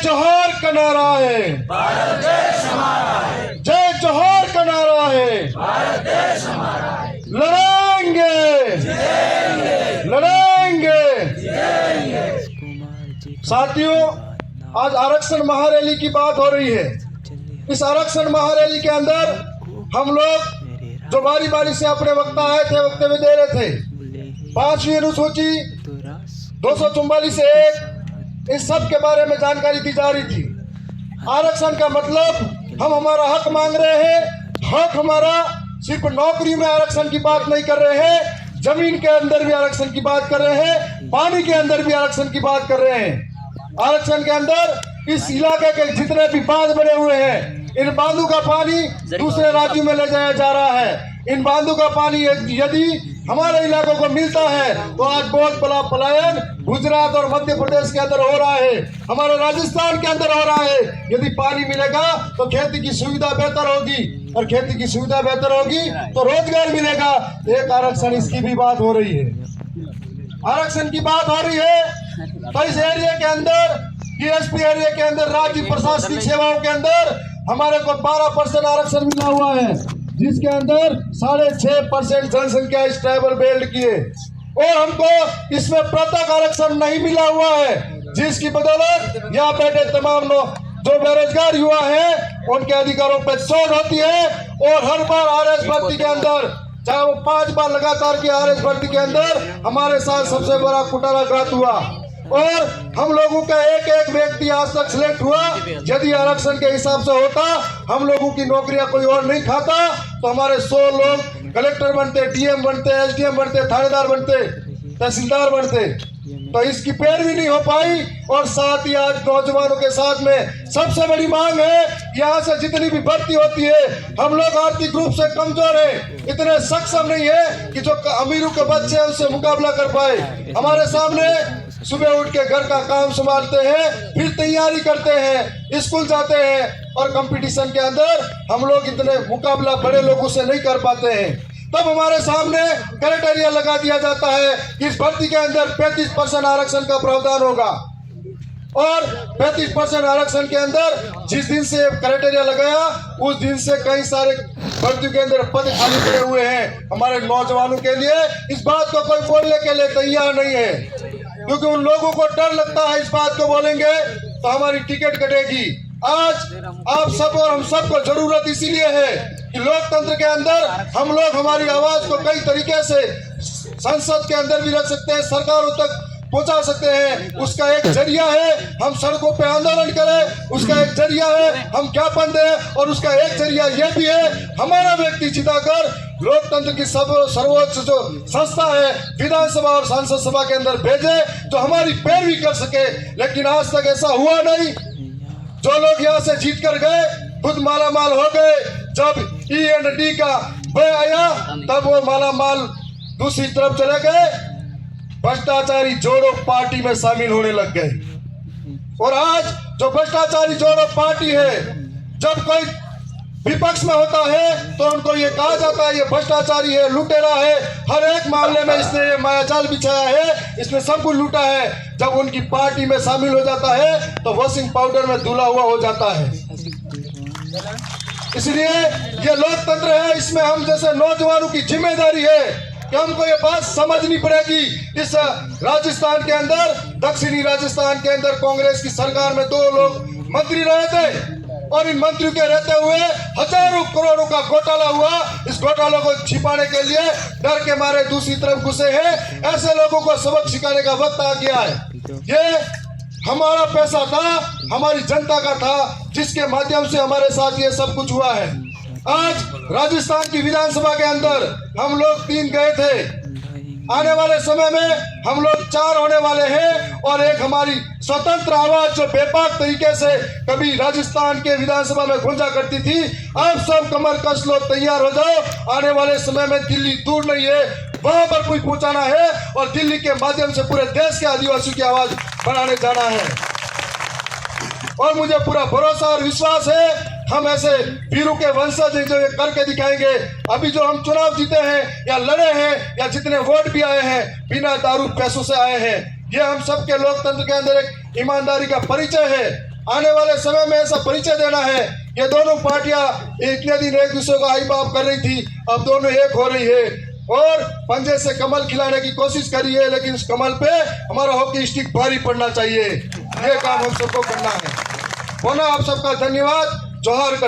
जोहर का नारा है, भारत देश हमारा है, जय जोहर का नारा है, भारत देश हमारा है, लड़ेंगे लड़ेंगे। साथियों, आज आरक्षण महारैली की बात हो रही है। इस आरक्षण महारैली के अंदर हम लोग जो बारी बारी से अपने वक्ता आए थे, वक्तव्य दे रहे थे। 5वीं अनुसूची 244 से 1 इस सब के बारे में जानकारी दी जा रही थी। आरक्षण का मतलब हम हमारा हक मांग रहे हैं। हक हमारा सिर्फ नौकरी में आरक्षण की बात नहीं कर रहे हैं, जमीन के अंदर भी आरक्षण की बात कर रहे हैं, पानी के अंदर भी आरक्षण की बात कर रहे हैं। आरक्षण के अंदर इस इलाके के जितने भी बांध बने हुए हैं, इन बांधों का पानी दूसरे राज्यों में ले जाया जा रहा है। इन बांधों का पानी यदि हमारे इलाकों को मिलता है तो आज बहुत बड़ा पलायन गुजरात और मध्य प्रदेश के अंदर हो रहा है, हमारे राजस्थान के अंदर हो रहा है। यदि पानी मिलेगा तो खेती की सुविधा बेहतर होगी, और खेती की सुविधा बेहतर होगी तो रोजगार मिलेगा। एक आरक्षण इसकी भी बात हो रही है, आरक्षण की बात हो रही है। तो इस एरिया के अंदर, डीएसपी एरिया के अंदर, राज्य प्रशासनिक सेवाओं के अंदर हमारे को 12% आरक्षण मिला हुआ है, जिसके अंदर 6.5% जनसंख्या इस ट्राइबल बेल्ट की है, और हमको इसमें प्रत्यक्ष आरक्षण नहीं मिला हुआ है, जिसकी बदौलत यहाँ बैठे तमाम लोग जो बेरोजगार युवा हैं उनके अधिकारों पर चोट होती है। और हर बार आरएस भर्ती के अंदर, चाहे वो 5 बार लगातार की आरएस भर्ती के अंदर हमारे साथ सबसे बड़ा कुटाराघात हुआ, और हम लोगों का एक व्यक्ति आज तक सिलेक्ट हुआ। यदि आरक्षण के हिसाब से होता, हम लोगों की नौकरियां कोई और नहीं खाता, तो हमारे 100 लोग कलेक्टर बनते, डीएम बनते, एसडीएम बनते, थानेदार बनते, तहसीलदार बनते। तो इसकी पैरवी नहीं हो पाई। और साथ ही आज नौजवानों के साथ में सबसे बड़ी मांग है, यहाँ से जितनी भी भर्ती होती है, हम लोग आर्थिक रूप से कमजोर है, इतने सक्षम नहीं है कि जो अमीरों के बच्चे हैं उससे मुकाबला कर पाए। हमारे सामने सुबह उठ के घर का काम संभालते हैं, फिर तैयारी करते हैं, स्कूल जाते हैं, और कंपटीशन के अंदर हम लोग इतने मुकाबला बड़े लोगों से नहीं कर पाते हैं। तब हमारे सामने क्राइटेरिया लगा दिया जाता है कि इस भर्ती के अंदर 35% आरक्षण का प्रावधान होगा, और 35% आरक्षण के अंदर जिस दिन से क्राइटेरिया लगाया उस दिन से कई सारे भर्ती के अंदर पद खाली पड़े हुए हैं हमारे नौजवानों के लिए। इस बात को कोई बोलने के लिए तैयार नहीं है, क्योंकि उन लोगों को डर लगता है इस बात को बोलेंगे तो हमारी टिकट कटेगी। आज आप सब और हम सब को जरूरत इसीलिए है कि लोकतंत्र के अंदर हम लोग हमारी आवाज को कई तरीके से संसद के अंदर भी रख सकते हैं, सरकारों तक पहुंचा सकते हैं। उसका एक जरिया है हम सड़कों पे आंदोलन करें, उसका एक जरिया है हम ज्ञापन दें, और उसका एक जरिया यह भी है हमारा व्यक्ति जिताकर लोकतंत्र की सर्वोच्च जो संस्था है विधानसभा और सांसद सभा के अंदर भेजे, जो हमारी पैरवी कर सके। लेकिन आज तक ऐसा हुआ नहीं। जो लोग यहाँ से जीत कर गए खुद माला माल हो गए। जब E&D का बय आया तब वो माला माल दूसरी तरफ चले गए, भ्रष्टाचारी जोड़ो पार्टी में शामिल होने लग गए। और आज जो भ्रष्टाचारी जोड़ो पार्टी है, जब कोई विपक्ष में होता है तो उनको ये कहा जाता है ये भ्रष्टाचारी है, लुटेरा है, हर एक मामले में इसने ये मायाजाल बिछाया है, इसने सब कुछ लूटा है। जब उनकी पार्टी में शामिल हो जाता है तो वॉशिंग पाउडर में धुला हुआ हो जाता है। इसलिए ये लोकतंत्र है, इसमें हम जैसे नौजवानों की जिम्मेदारी है कि हमको ये बात समझनी पड़ेगी। इस राजस्थान के अंदर, दक्षिणी राजस्थान के अंदर कांग्रेस की सरकार में 2 लोग मंत्री रहे थे, और इन मंत्रियों के रहते हुए हजारों करोड़ों का घोटाला हुआ। इस घोटालों को छिपाने के लिए डर के मारे दूसरी तरफ घुसे हैं। ऐसे लोगों को सबक सिखाने का वक्त आ गया है। ये हमारा पैसा था, हमारी जनता का था, जिसके माध्यम से हमारे साथ ये सब कुछ हुआ है। आज राजस्थान की विधानसभा के अंदर हम लोग 3 गए थे, आने वाले समय में हम लोग 4 होने वाले हैं, और एक हमारी स्वतंत्र आवाज जो बेबाक तरीके से कभी राजस्थान के विधानसभा में गूंजा करती थी, आप सब कमर कस लो, तैयार हो जाओ। आने वाले समय में दिल्ली दूर नहीं है, वहां पर कुछ पहुंचाना है, और दिल्ली के माध्यम से पूरे देश के आदिवासियों की आवाज बनाने जाना है। और मुझे पूरा भरोसा और विश्वास है हम ऐसे वीरों के वंशज जो ये करके दिखाएंगे। अभी जो हम चुनाव जीते हैं या लड़े हैं या जितने वोट भी आए हैं, बिना दारू पैसों से आए हैं। ये हम सबके लोकतंत्र के अंदर एक ईमानदारी का परिचय है। आने वाले समय में ऐसा परिचय देना है। ये दोनों पार्टियां इतने दिन एक दूसरे को आई बाप कर रही थी, अब दोनों एक हो रही है और पंजे से कमल खिलाने की कोशिश करी है, लेकिन इस कमल पे हमारा हॉकी स्टिक भारी पड़ना चाहिए। ये काम हम सबको करना है। होना आप सबका धन्यवाद। जोहार।